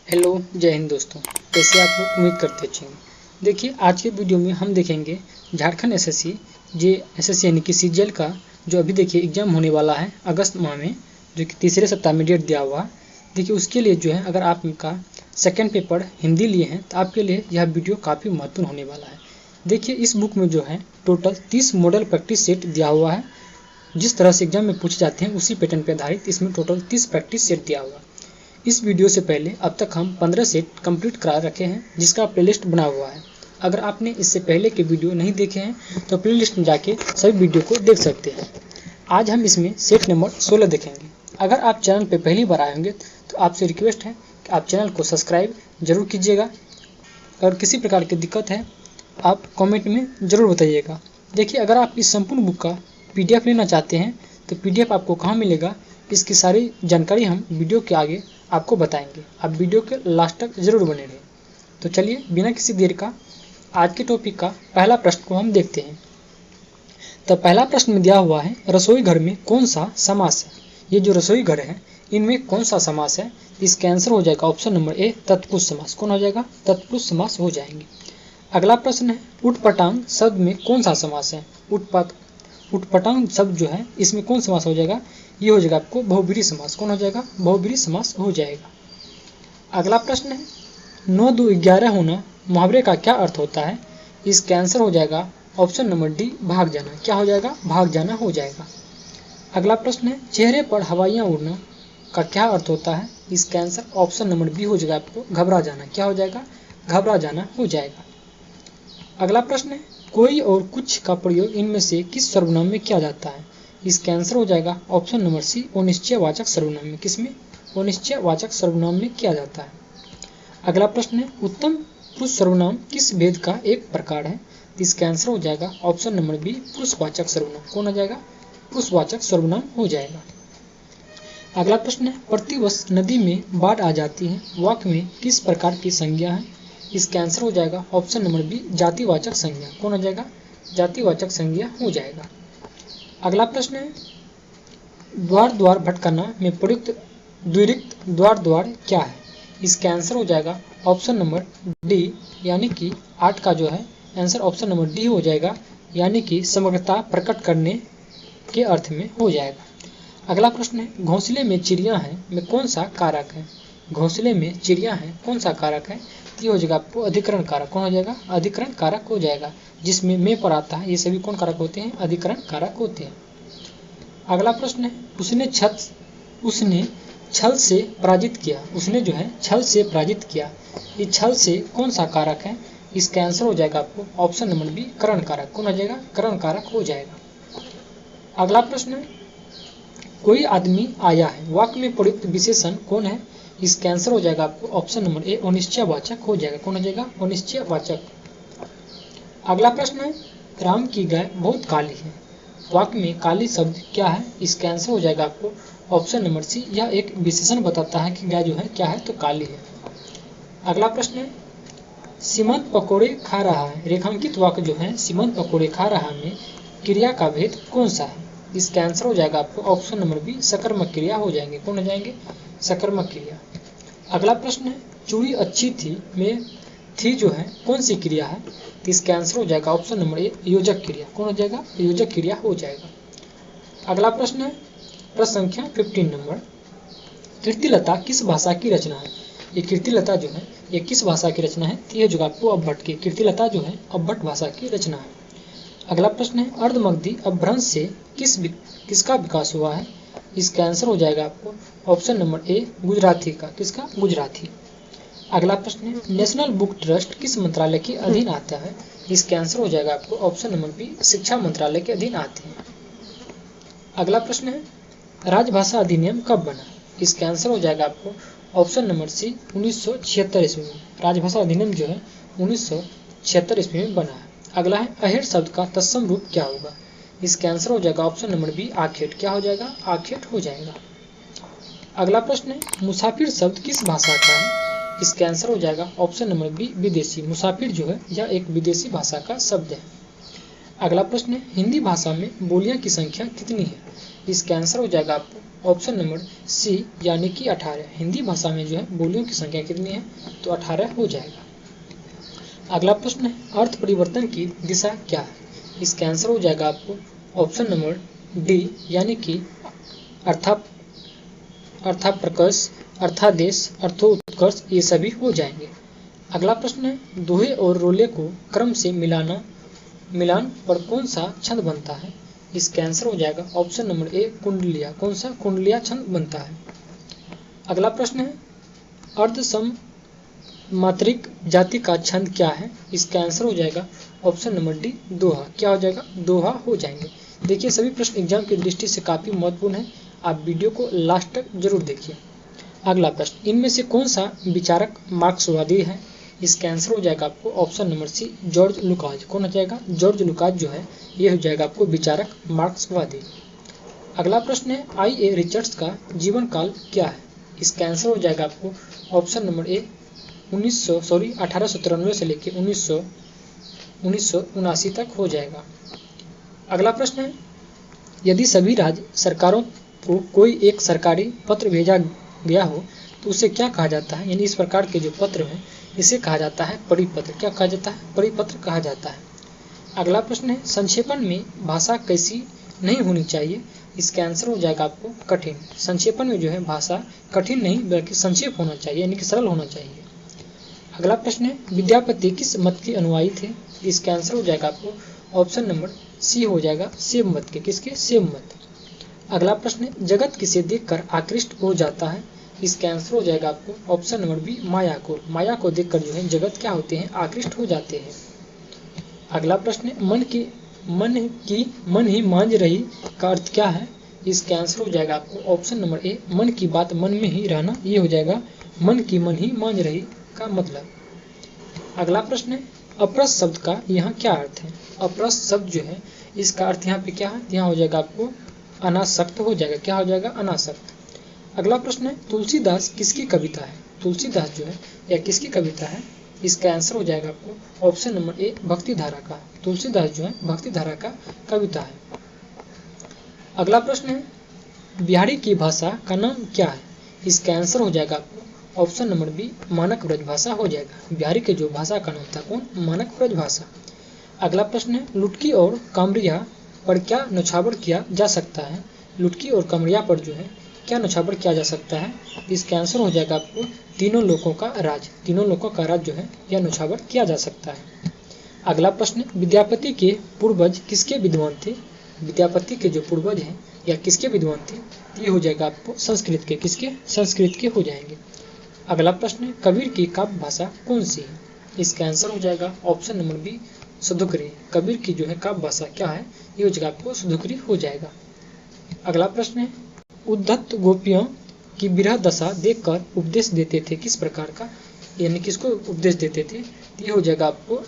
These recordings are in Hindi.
हेलो, जय हिंद दोस्तों। कैसे आप लोग? उम्मीद करते अच्छे होंगे। देखिए, आज के वीडियो में हम देखेंगे झारखंड एसएससी यानी कि सीजीएल का जो अभी देखिए एग्जाम होने वाला है अगस्त माह में, जो कि तीसरे सप्ताह में डेट दिया हुआ है। देखिए, उसके लिए जो है अगर आपका सेकंड पेपर हिंदी लिए हैं तो आपके लिए यह वीडियो काफ़ी महत्वपूर्ण होने वाला है। देखिए, इस बुक में जो है टोटल 30 मॉडल प्रैक्टिस सेट दिया हुआ है। जिस तरह से एग्जाम में पूछे जाते हैं उसी पैटर्न पर आधारित इसमें टोटल 30 प्रैक्टिस सेट दिया हुआ है। इस वीडियो से पहले अब तक हम 15 सेट कंप्लीट करा रखे हैं, जिसका प्लेलिस्ट बना हुआ है। अगर आपने इससे पहले के वीडियो नहीं देखे हैं तो प्लेलिस्ट में जाके सभी वीडियो को देख सकते हैं। आज हम इसमें सेट नंबर 16 देखेंगे। अगर आप चैनल पर पहली बार आए होंगे तो आपसे रिक्वेस्ट है कि आप चैनल को सब्सक्राइब जरूर कीजिएगा। और किसी प्रकार की दिक्कत है आप कमेंट में ज़रूर बताइएगा। देखिए, अगर आप इस संपूर्ण बुक का PDF लेना चाहते हैं तो PDF आपको कहाँ मिलेगा, इसकी सारी जानकारी हम वीडियो के आगे आपको बताएंगे। आप वीडियो के लास्ट तक जरूर बने रहें। तो चलिए बिना किसी देर का आज के टॉपिक का पहला प्रश्न को हम देखते हैं। तो पहला प्रश्न में दिया हुआ है, रसोई घर में कौन सा समास है। ये जो रसोई घर है इनमें कौन सा समास है। इसका आंसर हो जाएगा ऑप्शन नंबर ए, तत्पुरुष समास। कौन हो जाएगा? तत्पुरुष समास हो जाएंगे। अगला प्रश्न है, उटपटांग शब्द में कौन सा समास है। उटपटांग शब्द जो है इसमें कौन समास हो जाएगा? ये हो जाएगा आपको बहुब्रीहि समास। कौन हो जाएगा? बहुब्रीहि समास हो जाएगा। अगला प्रश्न है, 9 2 11 होना मुहावरे का क्या अर्थ होता है। इसका आंसर हो जाएगा ऑप्शन नंबर डी, भाग जाना। क्या हो जाएगा? भाग जाना हो जाएगा। अगला प्रश्न है, चेहरे पर हवाइयाँ उड़ना का क्या अर्थ होता है। इसका आंसर ऑप्शन नंबर बी हो जाएगा आपको घबरा जाना। क्या हो जाएगा? घबरा जाना हो जाएगा। अगला प्रश्न है, कोई और कुछ का प्रयोग इनमें से किस सर्वनाम में किया जाता है। इसका आंसर हो जाएगा ऑप्शन नंबर सी, अनिश्चयवाचक सर्वनाम में। किसमें? अनिश्चयवाचक सर्वनाम में किया जाता है। अगला प्रश्न है, उत्तम पुरुष सर्वनाम किस भेद का एक प्रकार है। इसका आंसर हो जाएगा ऑप्शन नंबर बी, पुरुषवाचक सर्वनाम। कौन हो जाएगा? पुरुषवाचक सर्वनाम हो जाएगा। अगला प्रश्न है, प्रतिवर्ष नदी में बाढ़ आ जाती है, वाक्य में किस प्रकार की संज्ञा है। इसका आंसर हो जाएगा ऑप्शन नंबर बी, जातिवाचक संज्ञा। कौन हो जाएगा? जातिवाचक संज्ञा हो जाएगा। अगला प्रश्न है, द्वार द्वार भटकना में प्रयुक्त द्विरिक्त द्वार द्वार क्या है। इसका आंसर हो जाएगा ऑप्शन नंबर डी, यानी कि 8 का जो है आंसर ऑप्शन नंबर डी हो जाएगा, यानी कि समग्रता प्रकट करने के अर्थ में हो जाएगा। अगला प्रश्न है, घोंसले में चिड़िया है में कौन सा कारक है। घोंसले में चिड़िया है कौन सा कारक है। ये हो जाएगा आपको अधिकरण कारक। कौन हो जाएगा? अधिकरण कारक हो जाएगा, जिसमें में पर आता है। ये सभी कौन कारक होते हैं? अधिकरण कारक होते हैं। अगला प्रश्न है, उसने छल से पराजित किया। उसने जो है छल से पराजित किया, ये छल से कौन सा कारक है। इसका आंसर हो जाएगा आपको ऑप्शन नंबर बी, करण कारक। कौन हो जाएगा? करण कारक हो जाएगा। अगला प्रश्न है, कोई आदमी आया है, वाक्य में प्रयुक्त विशेषण कौन है। इसका आंसर हो जाएगा आपको ऑप्शन नंबर ए, अनिश्चयवाचक हो जाएगा। कौन हो जाएगा? अनिश्चयवाचक। अगला प्रश्न है, राम की गाय बहुत काली है, वाक्य में काली शब्द क्या है। इसका आंसर हो जाएगा आपको ऑप्शन नंबर सी, यह एक विशेषण बताता है कि गाय जो है क्या है, तो काली है। अगला प्रश्न है, सीमंत पकोड़े खा रहा है, रेखांकित वाक्य जो है सीमंत पकोड़े खा रहा में क्रिया का भेद कौन सा है। इसका आंसर हो जाएगा आपको ऑप्शन नंबर बी, सकर्मक क्रिया हो जाएंगे। कौन हो जाएंगे? सकर्मक क्रिया। अगला प्रश्न है, चूड़ी अच्छी थी में थी जो है कौन सी क्रिया है। इसका आंसर हो जाएगा ऑप्शन नंबर ए, योजक क्रिया। कौन हो जाएगा? योजक क्रिया हो जाएगा। अगला प्रश्न है, प्रश्न संख्या 15 नंबर, कीर्तिलता किस भाषा की रचना है। ये कीर्तिलता जो है ये किस भाषा की रचना है। ये जो आपको अवभट्ट की कीर्तिलता जो है अवभट्ट भाषा की रचना है। अगला प्रश्न है, अर्धमगधी अपभ्रंश से किसका विकास हुआ है। इसका आंसर हो जाएगा आपको ऑप्शन नंबर ए, गुजराती का। किसका? गुजराती। अगला प्रश्न है, नेशनल बुक ट्रस्ट किस मंत्रालय के अधीन आता है। इसका आंसर हो जाएगा आपको ऑप्शन नंबर बी, शिक्षा मंत्रालय के अधीन आते हैं। अगला प्रश्न है, राजभाषा अधिनियम कब बना। इसका आंसर हो जाएगा आपको ऑप्शन नंबर सी, 1976 ईस्वी में। राजभाषा अधिनियम जो है 1976 ईस्वी में बना है। अगला है, अहेर शब्द का तत्सम रूप क्या होगा। इसका आंसर हो जाएगा ऑप्शन नंबर बी, आखेट। क्या हो जाएगा? आखेट हो जाएगा। अगला प्रश्न है, मुसाफिर शब्द किस भाषा का है। इसका आंसर हो जाएगा ऑप्शन नंबर बी, विदेशी। मुसाफिर जो है यह एक विदेशी भाषा का शब्द है। अगला प्रश्न है, हिंदी भाषा में बोलियां की संख्या कितनी है। इसका आंसर हो जाएगा आपको ऑप्शन नंबर सी यानी कि 18। हिंदी भाषा में जो है बोलियों की संख्या कितनी है, तो 18 हो जाएगा। अगला प्रश्न है अर्थ परिवर्तन की दिशा क्या है। इसका आंसर हो जाएगा आपको ऑप्शन नंबर डी यानी कि अर्थाप्रकर्ष, अर्थादेश, अर्थोत्कर्ष, ये सभी हो जाएंगे। अगला प्रश्न है दोहे और रोले को क्रम से मिलान पर कौन सा छंद बनता है। इसका आंसर हो जाएगा ऑप्शन नंबर ए कुंडलिया। कौन सा? कुंडलिया छंद बनता है। अगला प्रश्न है अर्धसम मात्रिक जाति का छंद क्या है। इसका आंसर हो जाएगा ऑप्शन नंबर डी दोहा। क्या हो जाएगा? दोहा हो जाएंगे। देखिए सभी प्रश्न एग्जाम की दृष्टि से काफी महत्वपूर्ण है, आप वीडियो को लास्ट तक जरूर देखिए। अगला प्रश्न इनमें से कौन सा विचारक मार्क्सवादी है। इसका आंसर हो जाएगा आपको ऑप्शन नंबर सी जॉर्ज लुकाज। कौन हो जाएगा? जॉर्ज लुकाज जो है ये हो जाएगा आपको विचारक मार्क्सवादी। अगला प्रश्न है आई.ए. रिचर्ड्स का जीवन काल क्या है। इसका आंसर हो जाएगा आपको ऑप्शन नंबर ए 1893 से लेकर 1979 तक हो जाएगा। अगला प्रश्न है यदि सभी राज्य सरकारों को कोई एक सरकारी पत्र भेजा गया हो तो उसे क्या कहा जाता है। यानी इस प्रकार के जो पत्र हैं इसे कहा जाता है परिपत्र। क्या कहा जाता है? परिपत्र कहा जाता है। अगला प्रश्न है संक्षेपण में भाषा कैसी नहीं होनी चाहिए। इसका आंसर हो जाएगा आपको कठिन। संक्षेपण में जो है भाषा कठिन नहीं बल्कि संक्षेप होना चाहिए यानी कि सरल होना चाहिए। अगला प्रश्न है विद्यापति किस मत के अनुयायी थे। इसका आंसर हो जाएगा आपको ऑप्शन नंबर सी हो जाएगा शैव मत के। किसके? शैव मत। अगला प्रश्न है जगत किसे देखकर आकृष्ट हो जाता है। इसका आंसर हो जाएगा आपको ऑप्शन नंबर बी माया को। माया को देखकर जो है जगत क्या होते हैं? आकृष्ट हो जाते हैं। अगला प्रश्न है मन ही मांझ रही का अर्थ क्या है। इसका आंसर हो जाएगा आपको ऑप्शन नंबर ए मन की बात मन में ही रहना। ये हो जाएगा मन ही मांझ रही का मतलब। अगला प्रश्न है अप्रस शब्द का यहाँ क्या अर्थ है। अप्रस शब्द जो है इसका अर्थ यहाँ पे क्या है? यहाँ हो जाएगा आपको अनासक्त हो जाएगा। क्या हो जाएगा? अनासक्त। अगला प्रश्न है तुलसीदास किसकी कविता है। तुलसीदास जो है यह किसकी कविता है। इसका आंसर हो जाएगा आपको ऑप्शन नंबर ए भक्ति धारा का। तुलसीदास जो है भक्ति धारा का कविता है। अगला प्रश्न है बिहारी की भाषा का नाम क्या है। इसका आंसर हो जाएगा आपको ऑप्शन नंबर बी मानक ब्रज भाषा हो जाएगा। बिहारी के जो भाषा का नाम था कौन? मानक ब्रज भाषा। अगला प्रश्न है लुटकी और कामरिया पर क्या नौछावर किया जा सकता है। लुटकी और कामरिया पर जो है क्या नौछावर किया जा सकता है। इसका आंसर हो जाएगा आपको तीनों लोगों का राज। तीनों लोगों का राज जो है यह नौछावर किया जा सकता है। अगला प्रश्न विद्यापति के पूर्वज किसके विद्वान थे। विद्यापति के जो पूर्वज हैं या किसके विद्वान थे, ये हो जाएगा आपको संस्कृत के। किसके? संस्कृत के हो जाएंगे। अगला प्रश्न कबीर की काव्य भाषा कौन सी है। इसका आंसर हो जाएगा ऑप्शन नंबर बी सुधुकरी। कबीर की जो है काव्य भाषा क्या है, ये हो जाएगा आपको सुधुकरी हो जाएगा। अगला प्रश्न है उद्धत गोपियों की विरह दशा देखकर उपदेश देते थे किस प्रकार का। यानी किसको उपदेश देते थे, ये हो जाएगा आपको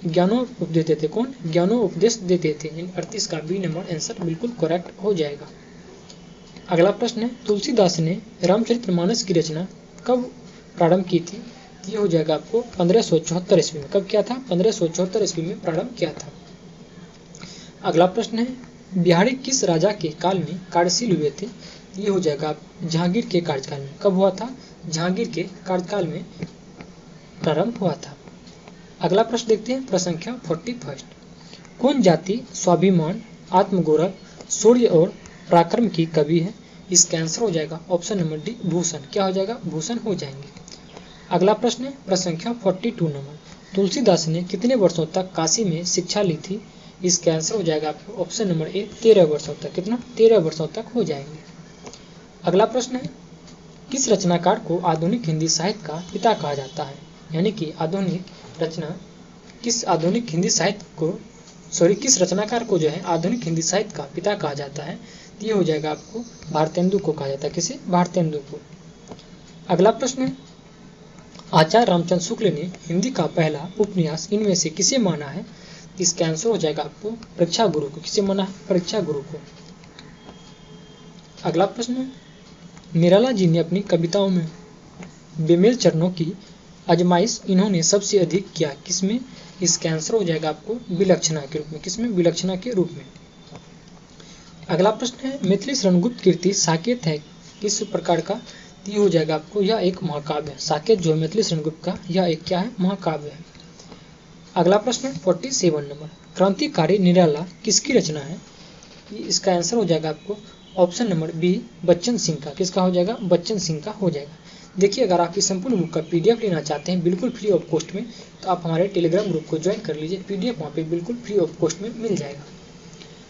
ज्ञानो उपदेश देते। कौन? ज्ञानो उपदेश देते थे। 38 का बी नंबर आंसर बिल्कुल करेक्ट हो जाएगा। अगला प्रश्न है तुलसीदास ने रामचरितमानस की रचना कब प्रारंभ की थी। ये हो जाएगा आपको 1574 ईस्वी में। कब किया था? 1574 ईस्वी में प्रारंभ किया था। अगला प्रश्न है बिहारी किस राजा के काल में कार्यशील हुए थे। ये हो जाएगा जहांगीर के कार्यकाल में। कब हुआ था? जहांगीर के कार्यकाल में प्रारंभ हुआ था। अगला प्रश्न देखते हैं प्रश्न संख्या 41। कौन जाति स्वाभिमान, आत्मगौरव, शौर्य और पराक्रम की कवि है। इसका आंसर हो जाएगा ऑप्शन नंबर डी भूषण। क्या हो जाएगा? भूषण हो जाएंगे। अगला प्रश्न है प्रश्न संख्या 42 नंबर। तुलसीदास ने कितने वर्षों तक काशी में शिक्षा ली थी। इसका आंसर हो जाएगा आपको ऑप्शन नंबर ए 13 वर्षों तक। कितना? 13 वर्षों तक हो जाएंगे। अगला प्रश्न है किस रचनाकार को आधुनिक हिंदी साहित्य का पिता कहा जाता है। यानी कि किस रचनाकार को जो है आधुनिक हिंदी साहित्य का पिता कहा जाता है। ये हो जाएगा आपको भारतेंदु को कहा जाता है। किसे? भारतेंदु को। अगला प्रश्न है आचार्य रामचंद्र शुक्ल ने हिंदी का पहला उपन्यास इनमें से किसे माना है। इसका आंसर हो जाएगा आपको परीक्षा गुरु को। किसे माना है? परीक्षा गुरु को। अगला प्रश्न है निराला जी ने अपनी कविताओं में बेमेल चरणों की आजमाइश इन्होंने सबसे अधिक किया किसमें। इसका आंसर हो जाएगा आपको विलक्षणा के रूप में। किसमें? विलक्षणा के रूप में। अगला प्रश्न है मैथिली शरणगुप्त कीर्ति साकेत है किस प्रकार का? ये हो जाएगा आपको यह एक महाकाव्य है। साकेत जो है मैथिली शरणगुप्त का यह एक क्या है? महाकाव्य है। अगला प्रश्न है 47 नंबर, क्रांतिकारी निराला किसकी रचना है? इसका आंसर हो जाएगा आपको option number B Bachchan Singh का। किसका हो जाएगा? बच्चन सिंह का हो जाएगा। देखिए अगर आप इस संपूर्ण बुक का पीडीएफ लेना चाहते हैं बिल्कुल फ्री ऑफ कॉस्ट में तो आप हमारे टेलीग्राम ग्रुप को ज्वाइन कर लीजिए। पीडीएफ वहाँ पे बिल्कुल फ्री ऑफ कॉस्ट में मिल जाएगा।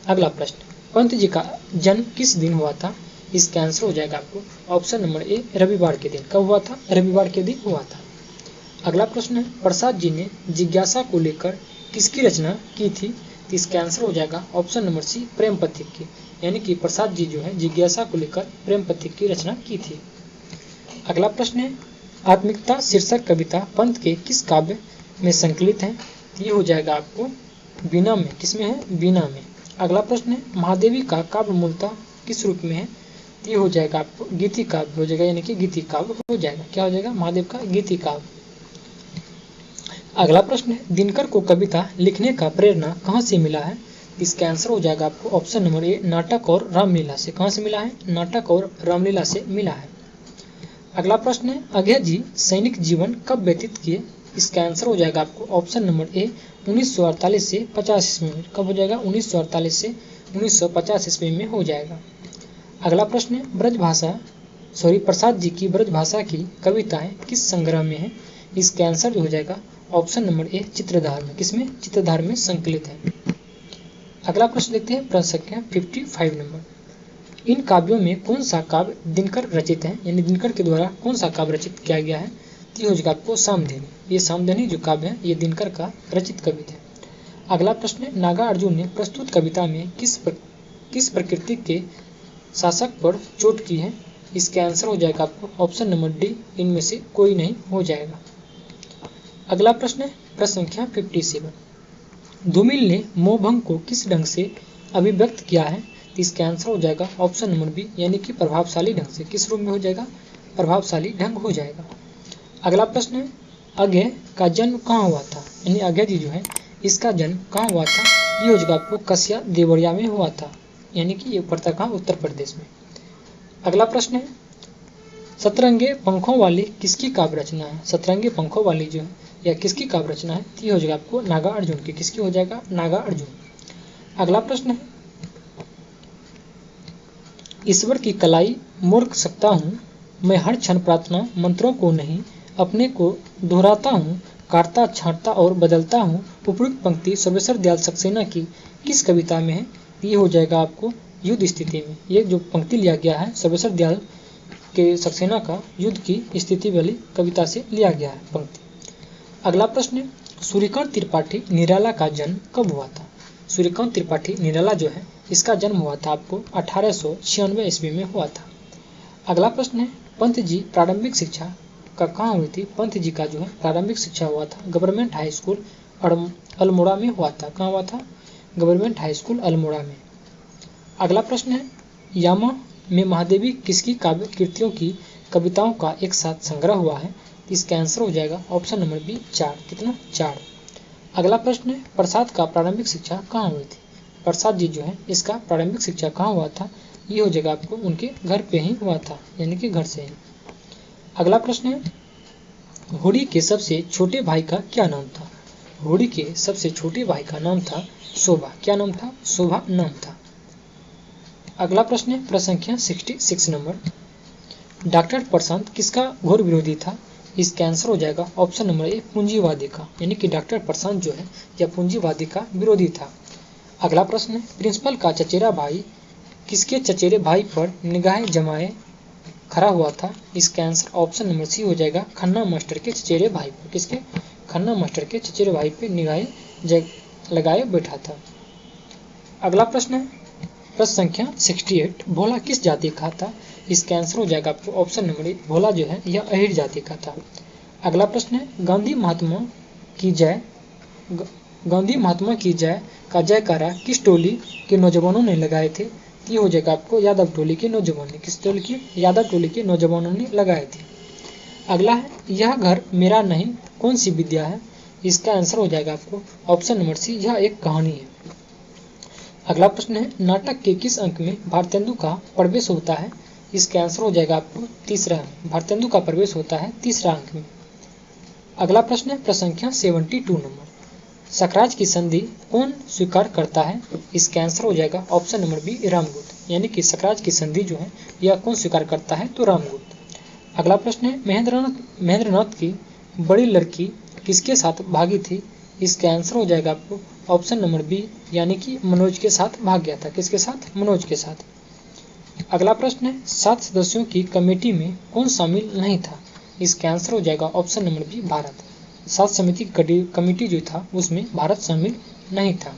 अगला प्रश्न, पंत जी का जन्म किस दिन हुआ था? इसका आंसर हो जाएगा आपको ऑप्शन नंबर ए रविवार के दिन। कब हुआ था? रविवार के दिन हुआ था। अगला प्रश्न है प्रसाद जी ने जिज्ञासा को लेकर किसकी रचना की थी? तो इसका आंसर हो जाएगा ऑप्शन नंबर सी प्रेम पथिक की। यानी कि प्रसाद जी जो है जिज्ञासा को लेकर प्रेम पथिक की रचना की थी। अगला प्रश्न है आत्मिकता शीर्षक कविता पंत के किस काव्य में संकलित है? ये हो जाएगा आपको बीना में। किसमें है? बीना में। अगला प्रश्न है महादेवी का काव्य मूलतः किस रूप में है? ये हो जाएगा आपको गीति काव्य हो जाएगा, यानी कि गीति काव्य हो जाएगा। क्या हो जाएगा? महादेव का गीति काव्य। अगला प्रश्न है दिनकर को कविता लिखने का प्रेरणा कहाँ से मिला है? इसका आंसर हो जाएगा आपको ऑप्शन नंबर ए नाटक और रामलीला से। कहाँ से मिला है? नाटक और रामलीला से मिला है। अगला प्रश्न है अघे जी सैनिक जीवन कब व्यतीत किए? इसका आंसर हो जाएगा आपको ऑप्शन नंबर ए 1948 से 50 ईस्वी में। कब हो जाएगा? 1948 से 1950 ईस्वी में हो जाएगा। अगला प्रश्न है प्रसाद जी की ब्रज भाषा की कविताएं किस संग्रह में है? इसका आंसर जो हो जाएगा ऑप्शन नंबर ए चित्रधार में। किसमें? चित्रधार में संकलित है। अगला प्रश्न देखते हैं प्रश्न संख्या 55 नंबर, इन काव्यों में कौन सा काव्य दिनकर रचित है? यानी दिनकर के द्वारा कौन सा काव्य रचित किया गया है? तो हो जाएगा आपको सामधेनु। ये सामधेनु जो काव्य है ये दिनकर का रचित कविता है। अगला प्रश्न है नागार्जुन ने प्रस्तुत कविता में किस प्रकृति के शासक पर चोट की है? इसका आंसर हो जाएगा आपको ऑप्शन नंबर डी इनमें से कोई नहीं हो जाएगा। अगला प्रश्न है प्रश्न संख्या 57, धूमिल ने मोहभंग को किस ढंग से अभिव्यक्त किया है? इसका आंसर हो जाएगा ऑप्शन नंबर बी यानी कि प्रभावशाली ढंग से। किस रूप में हो जाएगा? प्रभावशाली ढंग हो जाएगा। अगला प्रश्न है अघे का जन्म कहाँ हुआ था? यानी अघे जी जो है इसका जन्म कहाँ हुआ था? ये हो जाएगा आपको कसिया देवरिया में हुआ था, यानी कि ये पड़ता कहाँ? उत्तर प्रदेश में। अगला प्रश्न है सतरंगे पंखों वाली किसकी काव्य रचना है? सतरंगे पंखों वाली जो है या किसकी काव्य रचना है? ये हो जाएगा आपको नागार्जुन की। किसकी हो जाएगा? नागार्जुन। अगला प्रश्न है ईश्वर की कलाई मोड़ सकता हूँ मैं हर क्षण प्रार्थना मंत्रों को नहीं अपने को दोहराता हूँ काटता छांटता और बदलता हूँ। उपयुक्त पंक्ति सर्वेश्वर दयाल सक्सेना की किस कविता में है? ये हो जाएगा आपको युद्ध स्थिति में। ये जो पंक्ति लिया गया है सर्वेश्वर दयाल के सक्सेना का युद्ध की स्थिति वाली कविता से लिया गया है पंक्ति। अगला प्रश्न है सूर्यकांत त्रिपाठी निराला का जन्म कब हुआ था? सूर्यकांत त्रिपाठी निराला जो है इसका जन्म हुआ था आपको 1896 ईस्वी में हुआ था। अगला प्रश्न है पंत जी प्रारंभिक शिक्षा का कहाँ हुई थी? पंत जी का जो है प्रारंभिक शिक्षा हुआ था गवर्नमेंट हाई स्कूल अल्मोड़ा में हुआ था। कहाँ हुआ था? गवर्नमेंट हाई स्कूल अल्मोड़ा में। अगला प्रश्न है यामा में महादेवी किसकी काव्य कृतियों की कविताओं का एक साथ संग्रह हुआ है? इसका आंसर हो जाएगा ऑप्शन नंबर बी 4। कितना? 4। अगला प्रश्न है प्रसाद का प्रारंभिक शिक्षा कहाँ हुई थी? प्रसाद जी जो है इसका प्रारंभिक शिक्षा कहाँ हुआ था? ये हो जाएगा आपको उनके घर पे ही हुआ था, यानी कि घर से ही। अगला प्रश्न है होडी के सबसे छोटे भाई का क्या नाम था? होडी के सबसे छोटे भाई का नाम था शोभा। क्या नाम था? शोभा नाम था। अगला प्रश्न है प्रश्न संख्या 66 नंबर, डॉक्टर प्रशांत किसका घोर विरोधी था? इसका आंसर हो जाएगा ऑप्शन नंबर ए पूंजीवादी का, यानी कि डॉक्टर प्रशांत जो है यह पूंजीवादी का विरोधी था। अगला प्रश्न है प्रिंसिपल का चचेरा भाई किसके चचेरे भाई पर निगाह जमाए खड़ा हुआ था? इसका आंसर ऑप्शन नंबर सी हो जाएगा खन्ना मास्टर के चचेरे भाई पर। किसके? खन्ना मास्टर के चचेरे भाई पे निगाह लगाए बैठा था। अगला प्रश्न है प्रश्न संख्या 68, भोला किस जाति का था? इसका आंसर हो जाएगा आपको ऑप्शन नंबर ए भोला जो है यह अहिर जाति का था। अगला प्रश्न है गांधी महात्मा की जय का जयकारा किस टोली के नौजवानों ने लगाए थे? ये हो जाएगा आपको यादव टोली के नौजवानों ने। किस टोली की? यादव टोली के नौजवानों ने लगाए थे। अगला है यह घर मेरा नहीं कौन सी विद्या है? इसका आंसर हो जाएगा आपको ऑप्शन नंबर सी यह एक कहानी है। अगला प्रश्न है नाटक के किस अंक में भारतेंदु का प्रवेश होता है? इसका आंसर हो जाएगा आपको तीसरा। भारतेंदु का प्रवेश होता है तीसरा अंक में। अगला प्रश्न है प्रसंख्या 72 नंबर, सकराज की संधि कौन स्वीकार करता है? इसका आंसर हो जाएगा ऑप्शन नंबर बी रामगुप्त, यानी कि सकराज की संधि जो है यह कौन स्वीकार करता है? तो रामगुप्त। अगला प्रश्न है महेंद्रनाथ की बड़ी लड़की किसके साथ भागी थी? इसका आंसर हो जाएगा आपको ऑप्शन नंबर बी, यानी कि मनोज के साथ भाग गया था। किसके साथ? मनोज के साथ। अगला प्रश्न है 7 सदस्यों की कमेटी में कौन शामिल नहीं था? इसका आंसर हो जाएगा ऑप्शन नंबर बी भारत। 7 समिति की कमेटी जो था उसमें भारत शामिल नहीं था।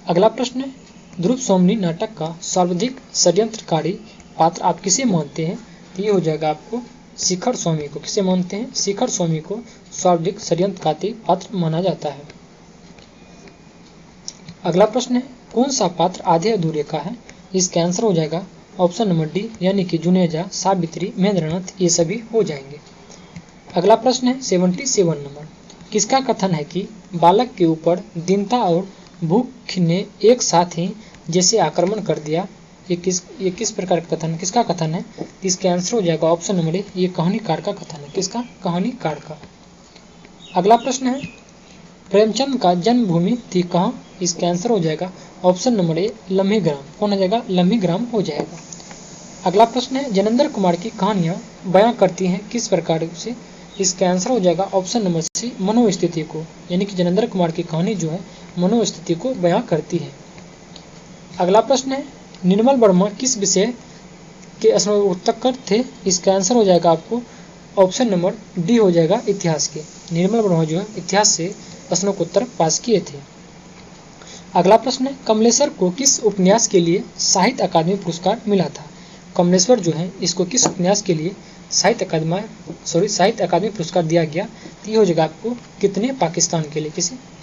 अगला प्रश्न है ध्रुव सोमनी नाटक का सर्वाधिक षड्यंत्रकारी पात्र आप किसे मानते हैं? तो ये हो जाएगा आपको शिखर स्वामी को। किसे मानते हैं? शिखर स्वामी को सर्वाधिक षड्यंत्रकारी पात्र माना जाता है। अगला प्रश्न है कौन सा पात्र आधे अधूरे का है? इसका आंसर हो जाएगा ऑप्शन नंबर डी, यानी कि जुनेजा, सावित्री, महेंद्रनाथ ये सभी हो जाएंगे। अगला प्रश्न है 77 नंबर, किसका कथन है कि बालक के ऊपर दीनता और भूख ने एक साथ ही जैसे आक्रमण कर दिया? ये किस प्रकार का कथन, किसका कथन है? इसका आंसर हो जाएगा ऑप्शन नंबर ए, ये कहानीकार का कथन है। किसका? कहानीकार का। अगला प्रश्न है प्रेमचंद का जन्मभूमि थी कहाँ? इसका आंसर हो जाएगा ऑप्शन नंबर ए लम्हेग्राम। कौन हो जाएगा? लम्हेग्राम हो जाएगा। अगला प्रश्न है जनेंद्र कुमार की कहानियां बयां करती हैं किस प्रकार से? इसका आंसर हो जाएगा ऑप्शन नंबर सी मनोस्थिति को, यानी कि जनेंद्र कुमार की कहानी जो है मनोस्थिति को बयां करती है। अगला प्रश्न है निर्मल वर्मा किस विषय के स्नातक थे? इसका आंसर हो जाएगा आपको ऑप्शन नंबर डी हो जाएगा इतिहास के। निर्मल वर्मा जो है इतिहास से स्नातकोत्तर पास किए थे। अगला प्रश्न है कमलेश्वर को किस उपन्यास के लिए साहित्य अकादमी पुरस्कार मिला था? कमलेश्वर जो है इसको किस उपन्यास के लिए साहित्य अकादमी पुरस्कार दिया गया? तो ये हो जाएगा आपको कितने पाकिस्तान के लिए,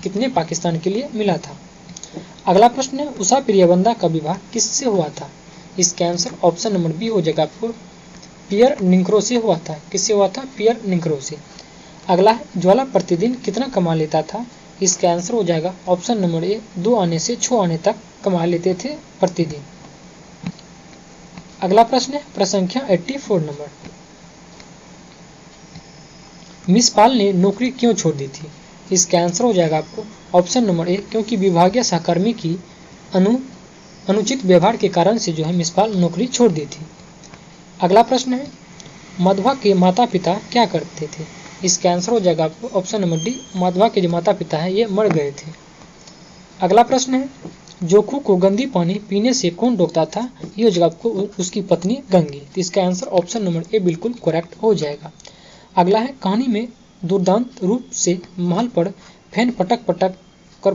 कितने पाकिस्तान के लिए मिला था। अगला प्रश्न है उषा प्रियवंदा का विवाह किससे हुआ था? इसका आंसर ऑप्शन नंबर बी हो जाएगा आपको पियर निंक्रो से हुआ था। किससे हुआ था? पियर निंक्रो से। अगला है ज्वाला प्रतिदिन कितना कमा लेता था? इसका आंसर हो जाएगा ऑप्शन नंबर ए 2 आने से 6 आने तक कमा लेते थे प्रतिदिन। अगला प्रश्न है प्रसंख्या 84 नंबर, मिस पाल ने नौकरी क्यों छोड़ दी थी? इसका आंसर हो जाएगा आपको ऑप्शन नंबर ए क्योंकि विभागीय सहकर्मी की अनुचित व्यवहार के कारण से जो है मिस पाल नौकरी छोड़ दी थी। अगला प्रश्न है माधवा के माता पिता क्या करते थे? इसका आंसर हो जाएगा आपको ऑप्शन नंबर डी, माधवा के जो माता पिता हैं ये मर गए थे। अगला प्रश्न है जोखू को गंदी पानी पीने से कौन रोकता था? ये हो जाएगा आपको उसकी पत्नी गंगी। तो इसका आंसर ऑप्शन नंबर ए बिल्कुल करेक्ट हो जाएगा। अगला है कहानी में दुर्दांत रूप से महल पर फैन पटक पटक कर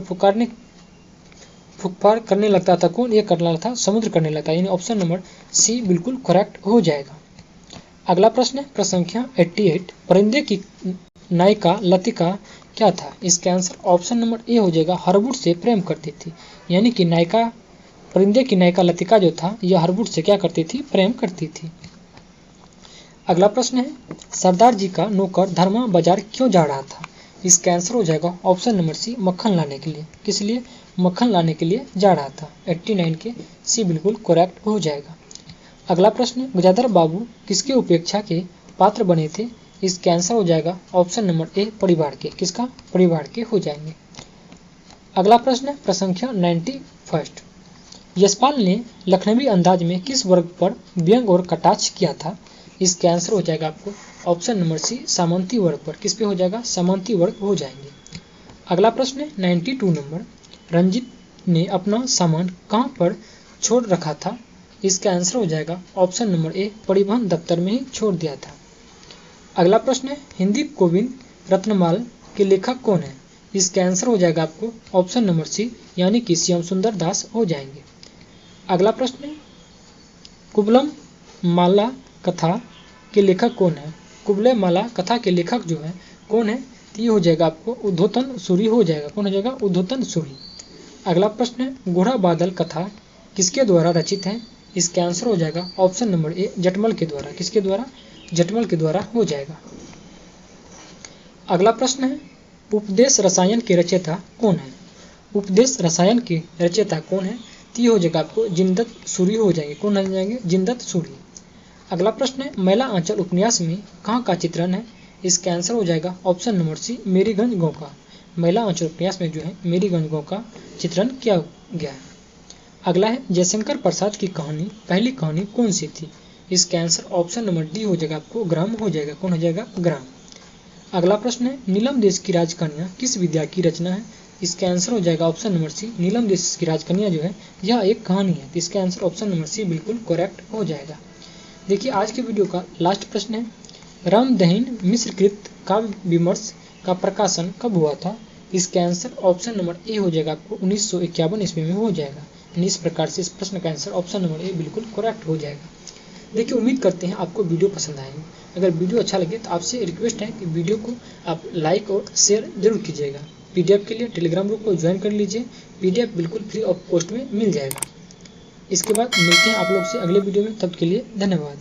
फुकफार करने लगता था कौन? ये करने लगता था समुद्र करने लगता, यानी ऑप्शन नंबर सी बिल्कुल करेक्ट हो जाएगा। अगला प्रश्न है प्रसंख्या 88, परिंदे की नायिका लतिका क्या था? इसका आंसर ऑप्शन नंबर ए हो जाएगा हरवुड से प्रेम करती थी, यानी कि परिंदे की नायिका लतिका जो था यह हरवुड से क्या करती थी? प्रेम करती थी। अगला प्रश्न है सरदार जी का नौकर धर्मा बाजार क्यों जा रहा था? इसका आंसर हो जाएगा ऑप्शन नंबर सी मक्खन लाने के लिए। किस लिए? मक्खन लाने के लिए जा रहा था। 89 के सी बिल्कुल करेक्ट हो जाएगा। अगला प्रश्न गजाधर बाबू किसके उपेक्षा के पात्र बने थे? इसका आंसर हो जाएगा ऑप्शन नंबर ए परिवार के। किसका? परिवार के हो जाएंगे। अगला प्रश्न प्रसंख्या 91, यशपाल ने लखनवी अंदाज में किस वर्ग पर व्यंग और कटाक्ष किया था? इसका आंसर हो जाएगा आपको ऑप्शन नंबर सी सामंती वर्ग पर। किस पे हो जाएगा? सामंती वर्ग हो जाएंगे। अगला प्रश्न 92 नंबर, रंजीत ने अपना सामान कहां पर छोड़ रखा था? इसका आंसर हो जाएगा ऑप्शन नंबर ए परिवहन दफ्तर में ही छोड़ दिया था। अगला प्रश्न है हिंदी गोविंद रत्नमाल के लेखक कौन है? इसका आंसर हो जाएगा आपको ऑप्शन नंबर सी, यानी कि श्याम सुंदर दास हो जाएंगे। अगला प्रश्न है कुबलम माला कथा के लेखक कौन है? कुबले माला कथा के लेखक जो है कौन है? तो ये हो जाएगा आपको उद्धोतन सूरी हो जाएगा। कौन हो जाएगा? उद्धोतन सूरी। अगला प्रश्न है घोड़ा बादल कथा किसके द्वारा रचित है? इसका आंसर हो जाएगा ऑप्शन नंबर ए जटमल के द्वारा। किसके द्वारा? जटमल के द्वारा हो जाएगा। अगला प्रश्न है उपदेश रसायन के रचयिता कौन है? उपदेश रसायन के रचयिता कौन है? ती हो जाएगा आपको जिनदत्त सूरी हो जाएंगे। कौन हो जाएंगे? जिनदत्त सूरी। अगला प्रश्न है मैला आंचल उपन्यास में कहाँ का चित्रण है? इसका आंसर हो जाएगा ऑप्शन नंबर सी मेरीगंज गाँव का। मैला आंचल उपन्यास में जो है मेरीगंज गाँव का चित्रण किया गया है। अगला है जयशंकर प्रसाद की कहानी पहली कहानी कौन सी थी? इसका आंसर ऑप्शन नंबर डी हो जाएगा आपको ग्राम हो जाएगा। कौन हो जाएगा? ग्राम। अगला प्रश्न है नीलम देश की राजकन्या किस विद्या की रचना है? इसका आंसर हो जाएगा ऑप्शन नंबर सी नीलम देश की राजकन्या जो है यह एक कहानी है। तो इसका आंसर ऑप्शन नंबर सी बिल्कुल करेक्ट हो जाएगा। देखिए आज के वीडियो का लास्ट प्रश्न है रामदहीन मिश्रकृत काव्य विमर्श का प्रकाशन कब हुआ था? इसका आंसर ऑप्शन नंबर ए हो जाएगा आपको 1951 ईस्वी में हो जाएगा। इस प्रकार से इस प्रश्न का आंसर ऑप्शन नंबर ए बिल्कुल करेक्ट हो जाएगा। देखिए उम्मीद करते हैं आपको वीडियो पसंद आएगी। अगर वीडियो अच्छा लगे तो आपसे रिक्वेस्ट है कि वीडियो को आप लाइक और शेयर जरूर कीजिएगा। पीडीएफ के लिए टेलीग्राम ग्रुप को ज्वाइन कर लीजिए। पीडीएफ बिल्कुल फ्री ऑफ कॉस्ट में मिल जाएगा। इसके बाद मिलते हैं आप लोग से अगले वीडियो में, तब के लिए धन्यवाद।